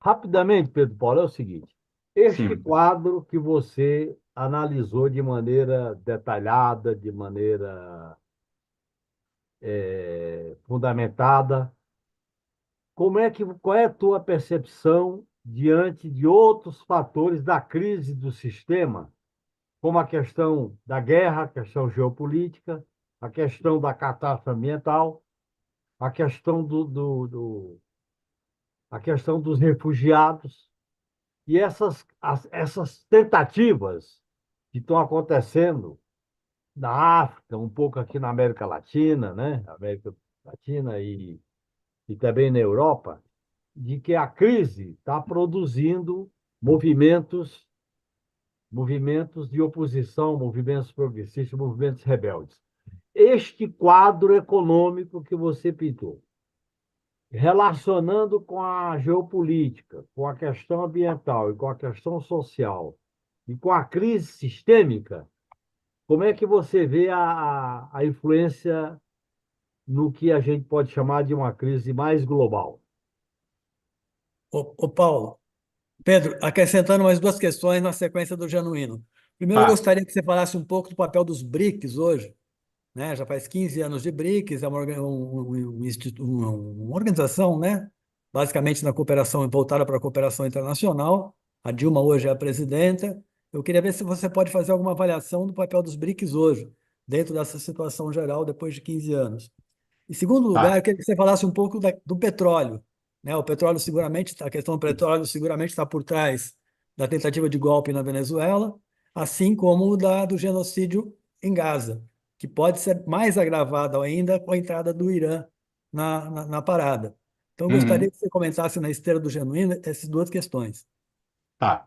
Rapidamente, Pedro Paulo, é o seguinte: este Sim. quadro que você analisou de maneira detalhada, de maneira fundamentada, qual é a tua percepção diante de outros fatores da crise do sistema, como a questão da guerra, a questão geopolítica, a questão da catástrofe ambiental, a questão a questão dos refugiados? E essas tentativas que estão acontecendo na África, um pouco aqui na América Latina, né? América Latina e também na Europa, de que a crise está produzindo movimentos, movimentos de oposição, movimentos progressistas, movimentos rebeldes. Este quadro econômico que você pintou, relacionando com a geopolítica, com a questão ambiental e com a questão social e com a crise sistêmica, como é que você vê a influência no que a gente pode chamar de uma crise mais global? Ô, Paulo, Pedro, acrescentando mais duas questões na sequência do Genuíno. Primeiro, eu Tá. gostaria que você falasse um pouco do papel dos BRICS hoje, né? Já faz 15 anos de BRICS, é uma organização, né? Basicamente na cooperação, voltada para a cooperação internacional. A Dilma hoje é a presidenta. Eu queria ver se você pode fazer alguma avaliação do papel dos BRICS hoje, dentro dessa situação geral, depois de 15 anos. Em segundo lugar, Tá. eu queria que você falasse um pouco do petróleo, né? O petróleo seguramente, a questão do petróleo seguramente está por trás da tentativa de golpe na Venezuela, assim como do genocídio em Gaza, que pode ser mais agravado ainda com a entrada do Irã na parada. Então, eu gostaria Uhum. que você comentasse na esteira do genuíno essas duas questões. Tá.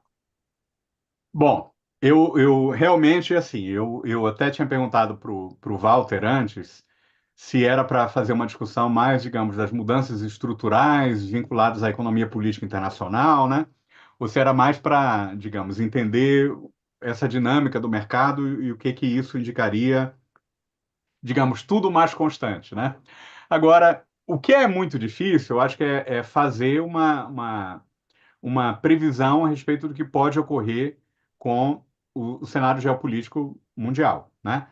Bom, eu realmente, assim, eu até tinha perguntado para o Walter antes se era para fazer uma discussão mais, digamos, das mudanças estruturais vinculadas à economia política internacional, né? Ou se era mais para, digamos, entender essa dinâmica do mercado e o que que isso indicaria, digamos, tudo mais constante, né? Agora, o que é muito difícil, eu acho que é fazer uma previsão a respeito do que pode ocorrer com o cenário geopolítico mundial, né?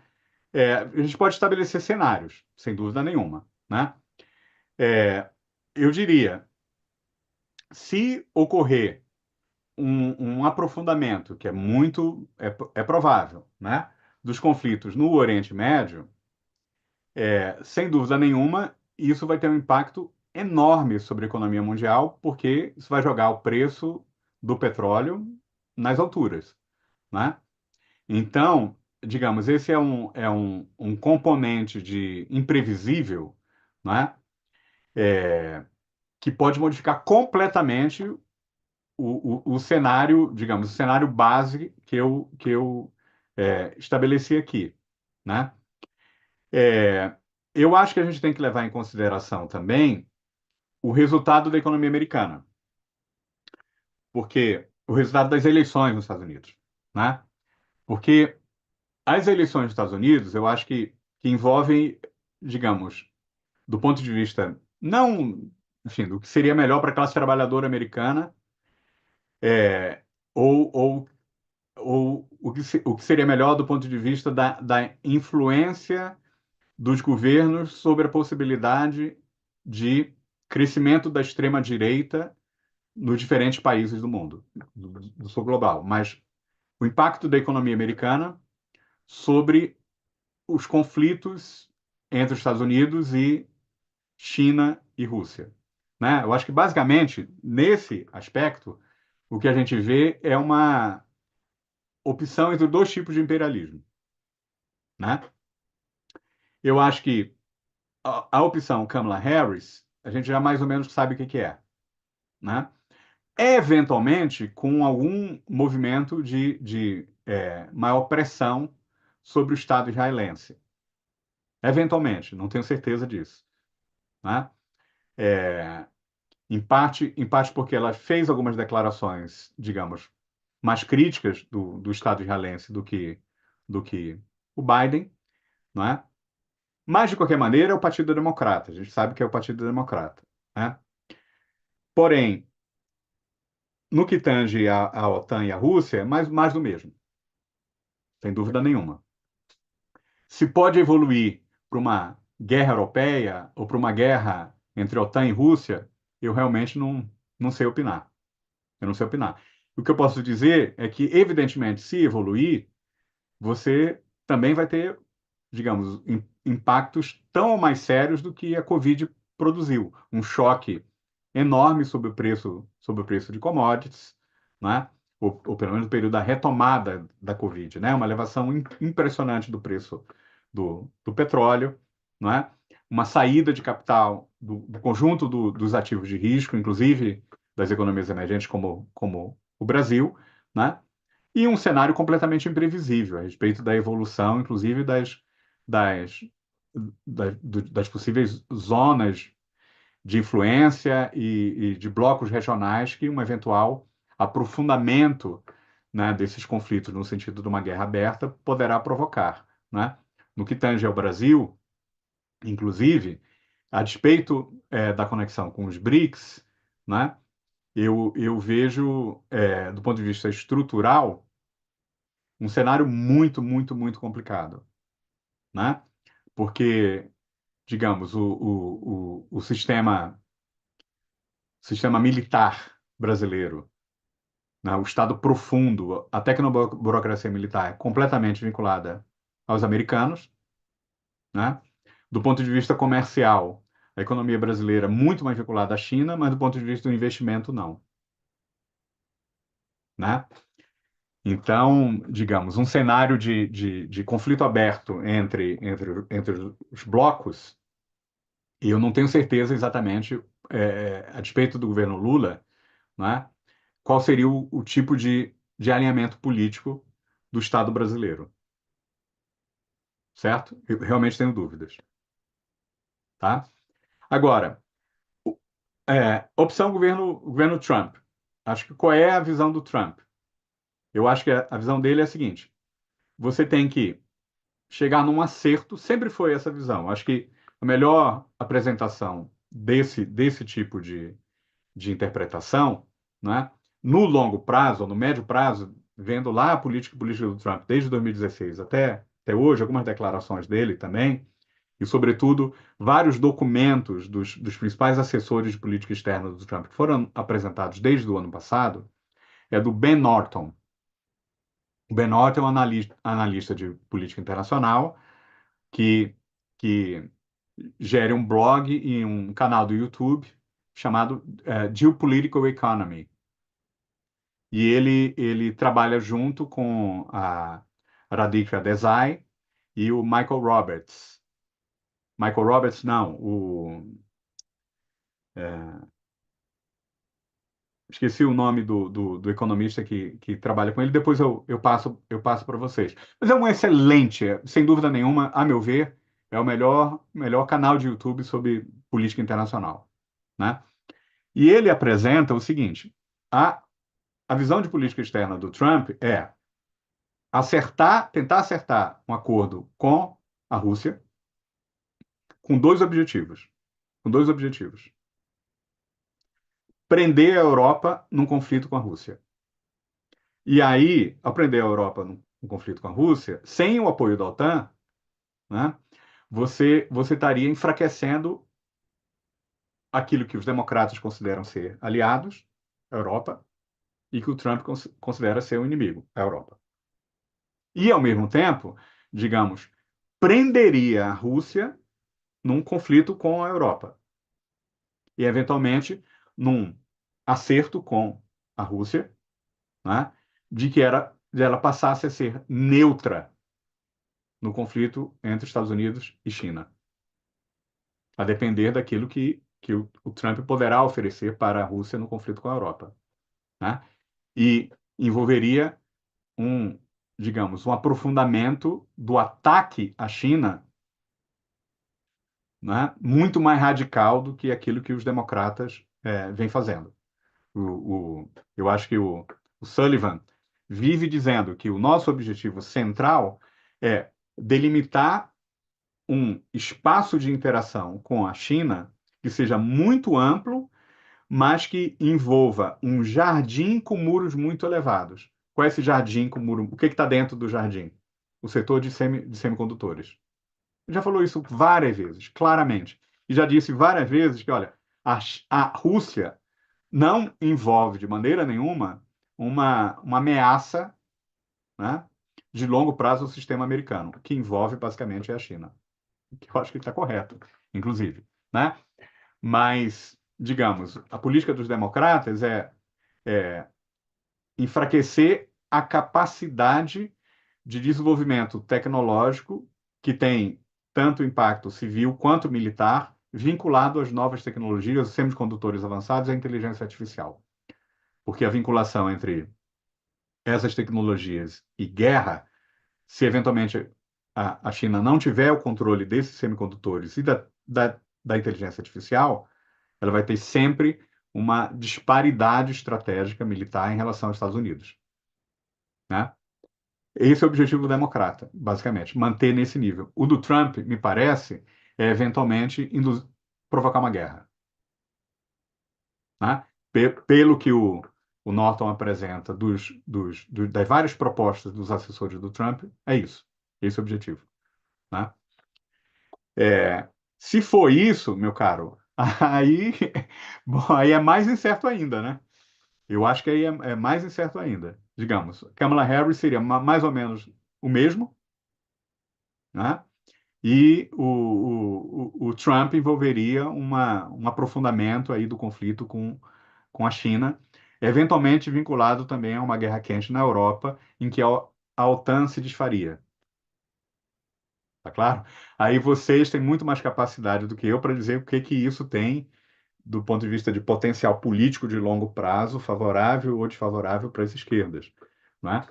A gente pode estabelecer cenários, sem dúvida nenhuma, né? É, eu diria, se ocorrer um aprofundamento, que é é provável, né? Dos conflitos no Oriente Médio, sem dúvida nenhuma, isso vai ter um impacto enorme sobre a economia mundial, porque isso vai jogar o preço do petróleo nas alturas, né? Então, digamos, esse é um componente de imprevisível, né? Que pode modificar completamente o cenário, digamos, o cenário base que eu estabeleci aqui, né? É, eu acho que a gente tem que levar em consideração também o resultado da economia americana, porque o resultado das eleições nos Estados Unidos, né? Porque as eleições nos Estados Unidos, eu acho que envolvem, digamos, do ponto de vista não, enfim, do que seria melhor para a classe trabalhadora americana, é, ou, ou, ou o que seria melhor do ponto de vista da influência dos governos sobre a possibilidade de crescimento da extrema-direita nos diferentes países do mundo, do sul global. Mas o impacto da economia americana sobre os conflitos entre os Estados Unidos e China e Rússia, né? Eu acho que basicamente nesse aspecto o que a gente vê é uma opção entre dois tipos de imperialismo, né? Eu acho que a opção Kamala Harris a gente já mais ou menos sabe o que que é, né? Eventualmente com algum movimento de maior pressão sobre o Estado israelense, eventualmente, não tenho certeza disso, né? É, em parte porque ela fez algumas declarações, digamos, mais críticas do Estado israelense do que o Biden, não é? Mas, de qualquer maneira, é o Partido Democrata. A gente sabe que é o Partido Democrata, né? Porém, no que tange a OTAN e a Rússia, é mais do mesmo, sem dúvida nenhuma. Se pode evoluir para uma guerra europeia ou para uma guerra entre OTAN e Rússia, eu realmente não sei opinar. Eu não sei opinar. O que eu posso dizer é que, evidentemente, se evoluir, você também vai ter, digamos, impactos tão mais sérios do que a Covid produziu. Um choque enorme sobre o preço de commodities, né? Ou pelo menos no período da retomada da Covid, né? Uma elevação impressionante do preço do petróleo, né? Uma saída de capital do conjunto dos ativos de risco, inclusive das economias emergentes como o Brasil, né? E um cenário completamente imprevisível a respeito da evolução, inclusive das, das possíveis zonas de influência e de blocos regionais que um eventual aprofundamento, né, desses conflitos no sentido de uma guerra aberta poderá provocar, né? No que tange ao Brasil, inclusive, a despeito da conexão com os BRICS, né, eu vejo, do ponto de vista estrutural, um cenário muito, muito, muito complicado, né? Porque, digamos, o sistema militar brasileiro, né? O Estado profundo, a tecnoburocracia militar é completamente vinculada aos americanos, né? Do ponto de vista comercial, a economia brasileira é muito mais vinculada à China, mas do ponto de vista do investimento, não, né? Então, digamos, um cenário de conflito aberto entre os blocos, e eu não tenho certeza exatamente, a despeito do governo Lula, né, qual seria o tipo de alinhamento político do Estado brasileiro, certo? Eu realmente tenho dúvidas, tá? Agora, opção governo Trump. Acho que qual é a visão do Trump? Eu acho que a visão dele é a seguinte: você tem que chegar num acerto, sempre foi essa visão. Acho que a melhor apresentação desse tipo de interpretação, né, no longo prazo, ou no médio prazo, vendo lá a política do Trump desde 2016 até hoje, algumas declarações dele também, e, sobretudo, vários documentos dos principais assessores de política externa do Trump que foram apresentados desde o ano passado, é do Ben Norton. O Ben Norton é um analista de política internacional que, que gere um blog e um canal do YouTube chamado Geopolitical Economy. E ele trabalha junto com a Radhika Desai e o Michael Roberts. Michael Roberts, não, esqueci o nome do economista que trabalha com ele, depois eu passo para vocês. Mas é um excelente, sem dúvida nenhuma, a meu ver, é o melhor canal de YouTube sobre política internacional, né? E ele apresenta o seguinte: a visão de política externa do Trump é tentar acertar um acordo com a Rússia com dois objetivos. Com dois objetivos. Prender a Europa num conflito com a Rússia. E aí, ao prender a Europa num conflito com a Rússia, sem o apoio da OTAN, né, você estaria enfraquecendo aquilo que os democratas consideram ser aliados, a Europa, e que o Trump considera ser um inimigo, a Europa. E, ao mesmo tempo, digamos, prenderia a Rússia num conflito com a Europa. E, eventualmente, num acerto com a Rússia, né, de ela passasse a ser neutra no conflito entre Estados Unidos e China, a depender daquilo que o Trump poderá oferecer para a Rússia no conflito com a Europa, né? E envolveria digamos, um aprofundamento do ataque à China, né, muito mais radical do que aquilo que os democratas vêm fazendo. Eu acho que o Sullivan vive dizendo que o nosso objetivo central é delimitar um espaço de interação com a China que seja muito amplo, mas que envolva um jardim com muros muito elevados. Qual é esse jardim com muro? O que está dentro do jardim? O setor de semicondutores. Já falou isso várias vezes, claramente. E já disse várias vezes que, olha, a Rússia não envolve de maneira nenhuma uma ameaça, né, de longo prazo ao sistema americano. O que envolve basicamente é a China. Que eu acho que está correto, inclusive, né? Mas, digamos, a política dos democratas é enfraquecer a capacidade de desenvolvimento tecnológico que tem tanto impacto civil quanto militar, vinculado às novas tecnologias, semicondutores avançados e à inteligência artificial. Porque a vinculação entre essas tecnologias e guerra, se eventualmente a China não tiver o controle desses semicondutores e da inteligência artificial, ela vai ter sempre uma disparidade estratégica militar em relação aos Estados Unidos, né? Esse é o objetivo democrata, basicamente, manter nesse nível. O do Trump, me parece, é eventualmente provocar uma guerra, né? Pelo que o Norton apresenta das várias propostas dos assessores do Trump, é isso. Esse é o objetivo, né? É, se for isso, meu caro, aí, bom, aí é mais incerto ainda, né? Eu acho que aí é mais incerto ainda. Digamos, Kamala Harris seria mais ou menos o mesmo, né? E o Trump envolveria um aprofundamento aí do conflito com a China, eventualmente vinculado também a uma guerra quente na Europa, em que a OTAN se desfaria. Tá claro? Aí vocês têm muito mais capacidade do que eu para dizer o que que isso tem do ponto de vista de potencial político de longo prazo, favorável ou desfavorável para as esquerdas, né?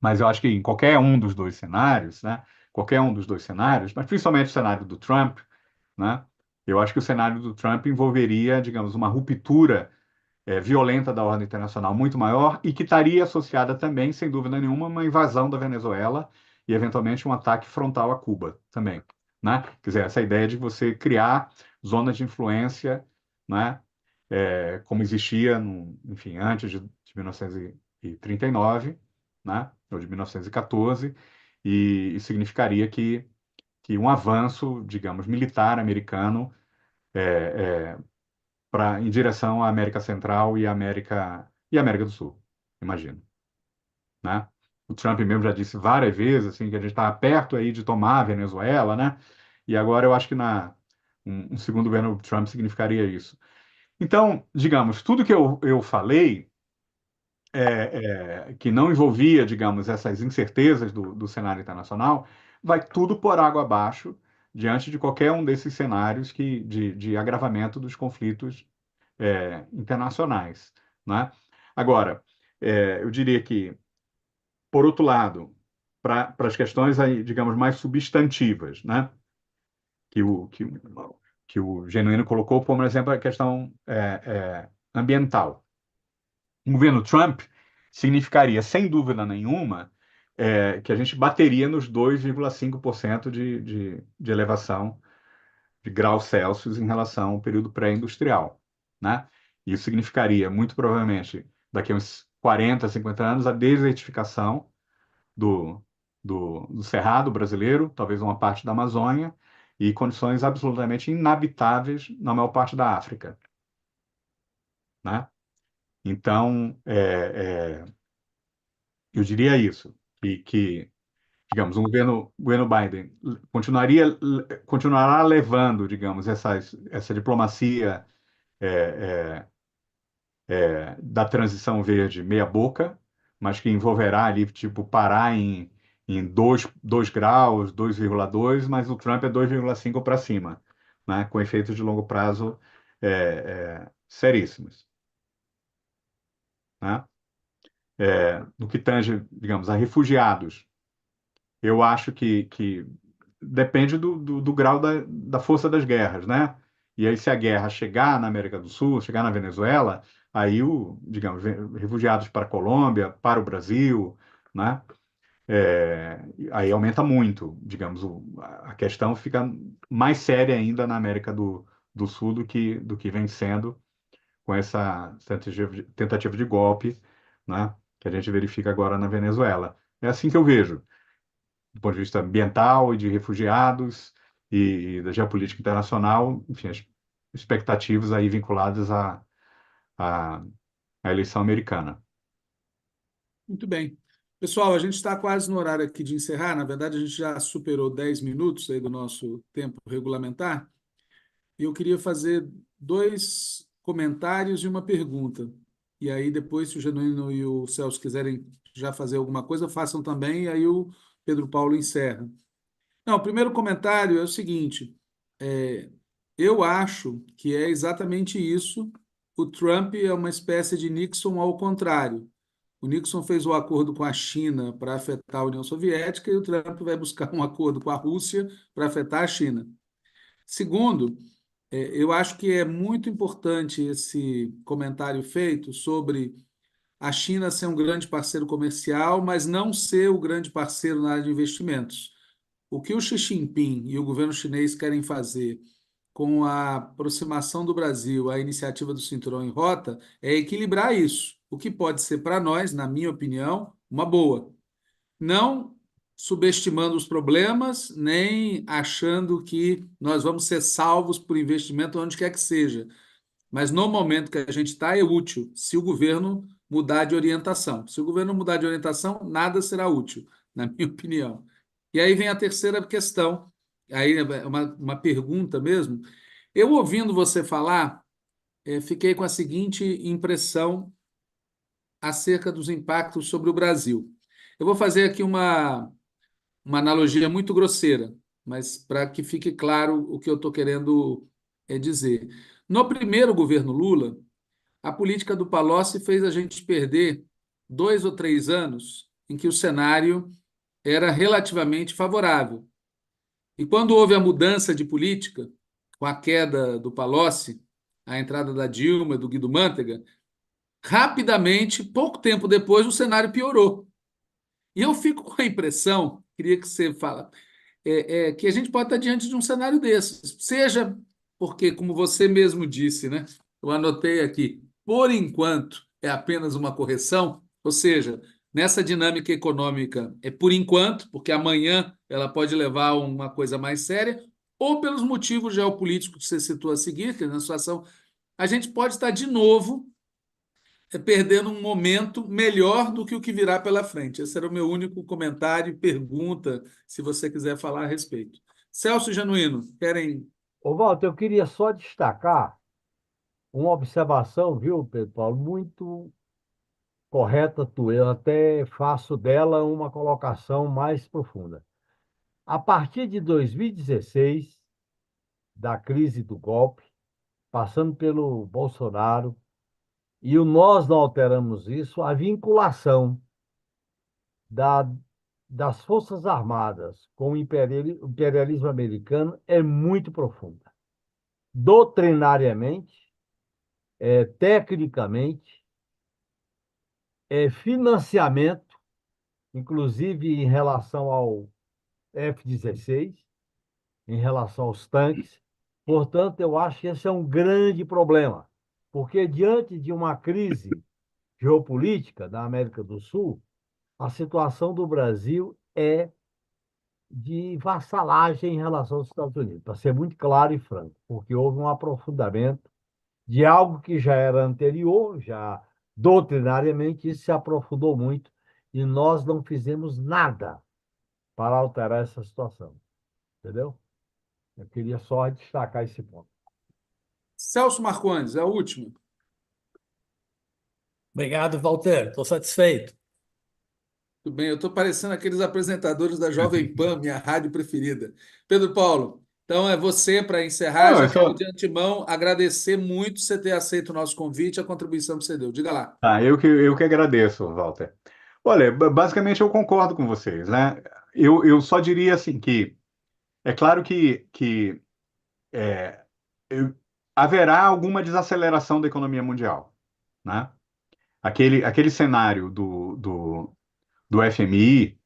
Mas eu acho que em qualquer um dos dois cenários, né? Qualquer um dos dois cenários, mas principalmente o cenário do Trump, né? Eu acho que o cenário do Trump envolveria, digamos, uma ruptura violenta da ordem internacional muito maior e que estaria associada também, sem dúvida nenhuma, uma invasão da Venezuela e, eventualmente, um ataque frontal a Cuba também, né? Quer dizer, essa ideia de você criar zonas de influência, né? Como existia, enfim, antes de 1939, né? Ou de 1914, e significaria que um avanço, digamos, militar americano em direção à América Central e América do Sul, imagino, né? O Trump mesmo já disse várias vezes assim que a gente está perto aí de tomar a Venezuela, né? E agora eu acho que um segundo governo Trump significaria isso. Então, digamos, tudo que eu falei que não envolvia, digamos, essas incertezas do cenário internacional, vai tudo por água abaixo diante de qualquer um desses cenários de agravamento dos conflitos internacionais, né? Agora, eu diria que, por outro lado, para as questões aí, digamos, mais substantivas, né? Que o, que, que o Genuíno colocou, como exemplo, a questão ambiental. O governo Trump significaria, sem dúvida nenhuma, que a gente bateria nos 2,5% de elevação de graus Celsius em relação ao período pré-industrial, né? Isso significaria, muito provavelmente, daqui a uns 40, 50 anos, a desertificação do, do Cerrado brasileiro, talvez uma parte da Amazônia, e condições absolutamente inabitáveis na maior parte da África, né? Então, eu diria isso, que digamos, o governo Biden continuará levando, digamos, essa diplomacia da transição verde meia boca, mas que envolverá ali, tipo, parar em 2 graus, 2,2, mas o Trump é 2,5 para cima, né? Com efeitos de longo prazo seríssimos, né? No que tange, digamos, a refugiados, eu acho que depende do grau da força das guerras, né? E aí, se a guerra chegar na América do Sul, chegar na Venezuela, aí, digamos, refugiados para a Colômbia, para o Brasil, né? Aí aumenta muito, digamos, a questão fica mais séria ainda na América do Sul do que vem sendo com essa tentativa de golpe, né, que a gente verifica agora na Venezuela. É assim que eu vejo, do ponto de vista ambiental e de refugiados e da geopolítica internacional, enfim, as expectativas aí vinculadas à, à eleição americana. Muito bem. Pessoal, a gente está quase no horário aqui de encerrar. Na verdade, a gente já superou 10 minutos aí do nosso tempo regulamentar. E eu queria fazer dois comentários e uma pergunta. E aí, depois, se o Genuíno e o Celso quiserem já fazer alguma coisa, façam também, e aí o Pedro Paulo encerra. Não, o primeiro comentário é o seguinte: é, eu acho que é exatamente isso. O Trump é uma espécie de Nixon ao contrário. O Nixon fez o acordo com a China para afetar a União Soviética e o Trump vai buscar um acordo com a Rússia para afetar a China. Segundo, eu acho que é muito importante esse comentário feito sobre a China ser um grande parceiro comercial, mas não ser o grande parceiro na área de investimentos. O que o Xi Jinping e o governo chinês querem fazer com a aproximação do Brasil à iniciativa do Cinturão em Rota é equilibrar isso, o que pode ser para nós, na minha opinião, uma boa. Não subestimando os problemas, nem achando que nós vamos ser salvos por investimento onde quer que seja. Mas no momento que a gente está, é útil se o governo mudar de orientação. Se o governo mudar de orientação, nada será útil, na minha opinião. E aí vem a terceira questão, aí é uma pergunta mesmo. Eu ouvindo você falar, fiquei com a seguinte impressão acerca dos impactos sobre o Brasil. Eu vou fazer aqui uma analogia muito grosseira, mas para que fique claro o que eu estou querendo dizer. No primeiro governo Lula, a política do Palocci fez a gente perder 2 ou 3 anos em que o cenário era relativamente favorável. E quando houve a mudança de política, com a queda do Palocci, a entrada da Dilma, do Guido Mantega, rapidamente, pouco tempo depois, o cenário piorou. E eu fico com a impressão, queria que você fala, que a gente pode estar diante de um cenário desses. Seja porque, como você mesmo disse, né? Eu anotei aqui, por enquanto é apenas uma correção, ou seja, nessa dinâmica econômica é por enquanto, porque amanhã ela pode levar a uma coisa mais séria, ou pelos motivos geopolíticos que você citou a seguir, que na situação a gente pode estar de novo perdendo um momento melhor do que o que virá pela frente. Esse era o meu único comentário e pergunta, se você quiser falar a respeito. Celso e Januíno, querem. Ô, Walter, eu queria só destacar uma observação, viu, Pedro Paulo, muito correta tua. Eu até faço dela uma colocação mais profunda. A partir de 2016, da crise do golpe, passando pelo Bolsonaro, e nós não alteramos isso, a vinculação da, das Forças Armadas com o imperialismo americano é muito profunda. Doutrinariamente, tecnicamente, financiamento, inclusive em relação ao F-16, em relação aos tanques. Portanto, eu acho que esse é um grande problema, porque diante de uma crise geopolítica da América do Sul, a situação do Brasil é de vassalagem em relação aos Estados Unidos, para ser muito claro e franco, porque houve um aprofundamento de algo que já era anterior, já doutrinariamente, isso se aprofundou muito e nós não fizemos nada para alterar essa situação, entendeu? Eu queria só destacar esse ponto. Celso Marcondes, é a última. Obrigado, Walter. Estou satisfeito. Tudo bem, eu estou parecendo aqueles apresentadores da Jovem Pan, minha rádio preferida. Pedro Paulo, então é você para encerrar. Não, Já quero de antemão agradecer muito você ter aceito o nosso convite, a contribuição que você deu. Diga lá. eu que agradeço, Walter. Olha, basicamente eu concordo com vocês, né? Eu só diria assim que é claro que é, eu- haverá alguma desaceleração da economia mundial, né? Aquele cenário do FMI,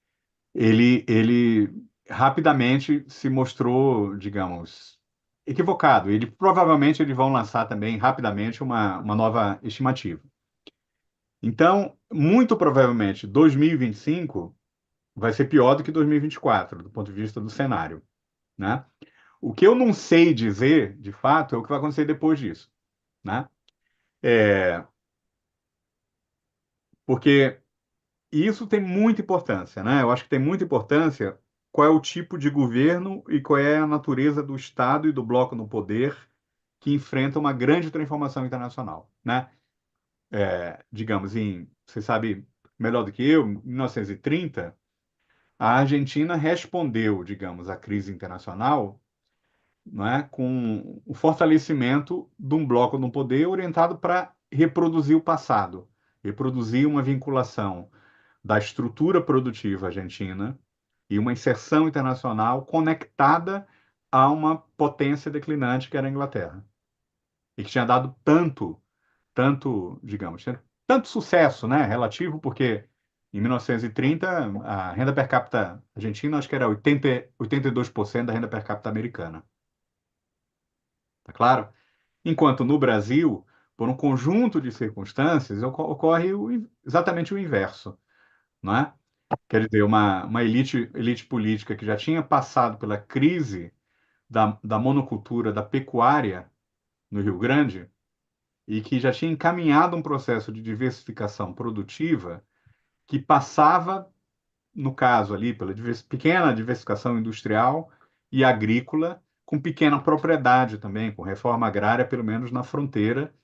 ele rapidamente se mostrou, digamos, equivocado. Provavelmente eles vão lançar também rapidamente uma nova estimativa. Então, muito provavelmente, 2025 vai ser pior do que 2024, do ponto de vista do cenário, né? O que eu não sei dizer, de fato, é o que vai acontecer depois disso, né? Porque isso tem muita importância, né? Eu acho que tem muita importância qual é o tipo de governo e qual é a natureza do Estado e do bloco no poder que enfrenta uma grande transformação internacional, né? Digamos, você sabe melhor do que eu, em 1930, a Argentina respondeu, digamos, à crise internacional, não é, com o fortalecimento de um bloco no poder orientado para reproduzir o passado, reproduzir uma vinculação da estrutura produtiva argentina e uma inserção internacional conectada a uma potência declinante que era a Inglaterra e que tinha dado digamos, tinha tanto sucesso, né, relativo, porque em 1930 a renda per capita argentina acho que era 82% da renda per capita americana, tá claro? Enquanto no Brasil, por um conjunto de circunstâncias, ocorre exatamente o inverso, não é? Quer dizer, uma elite política que já tinha passado pela crise da monocultura, da pecuária no Rio Grande, e que já tinha encaminhado um processo de diversificação produtiva que passava, no caso ali, pela pequena diversificação industrial e agrícola, com pequena propriedade também, com reforma agrária, pelo menos na fronteira,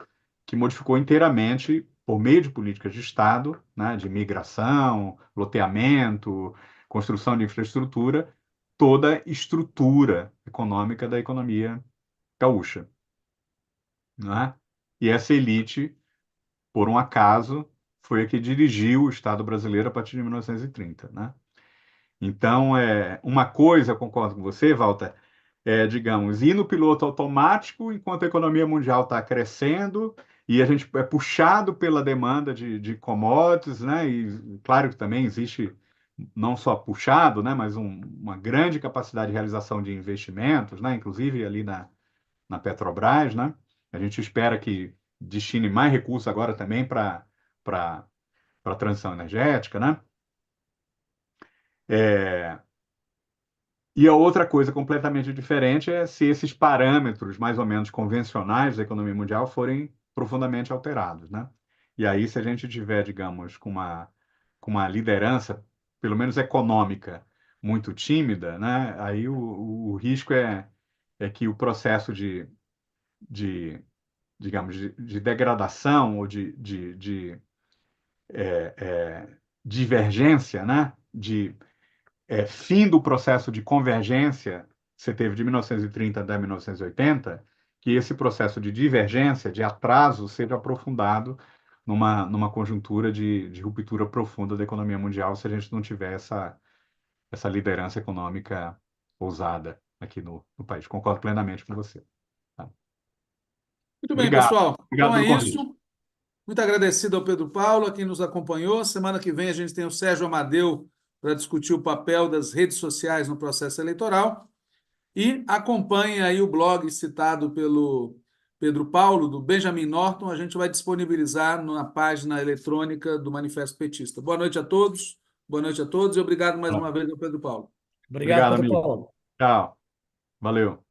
que modificou inteiramente, por meio de políticas de Estado, né, de migração, loteamento, construção de infraestrutura, toda a estrutura econômica da economia gaúcha, né? E essa elite, por um acaso, foi a que dirigiu o Estado brasileiro a partir de 1930, né? Então, uma coisa, eu concordo com você, Walter, digamos, ir no piloto automático enquanto a economia mundial está crescendo e a gente é puxado pela demanda de commodities, né? E claro que também existe não só puxado, né, mas uma grande capacidade de realização de investimentos, né? Inclusive ali na Petrobras, né? A gente espera que destine mais recursos agora também para a transição energética, né? É, E a outra coisa completamente diferente é se esses parâmetros mais ou menos convencionais da economia mundial forem profundamente alterados, né? E aí, se a gente tiver, digamos, com uma liderança, pelo menos econômica, muito tímida, né? Aí o risco é que o processo de digamos, de degradação ou de divergência, né? Fim do processo de convergência que você teve de 1930 até 1980, que esse processo de divergência, de atraso, seja aprofundado numa conjuntura de ruptura profunda da economia mundial, se a gente não tiver essa liderança econômica ousada aqui no país. Concordo plenamente com você. Tá? Muito bem, Obrigado. pessoal. Obrigado Então é pelo convite. isso. Muito agradecido ao Pedro Paulo, a quem nos acompanhou. Semana que vem a gente tem o Sérgio Amadeu para discutir o papel das redes sociais no processo eleitoral. E acompanhe aí o blog citado pelo Pedro Paulo, do Benjamin Norton. A gente vai disponibilizar na página eletrônica do Manifesto Petista. Boa noite a todos. Boa noite a todos e obrigado mais uma vez ao Pedro Paulo. Obrigado, Obrigado, Pedro amigo. Paulo. Tchau. Valeu.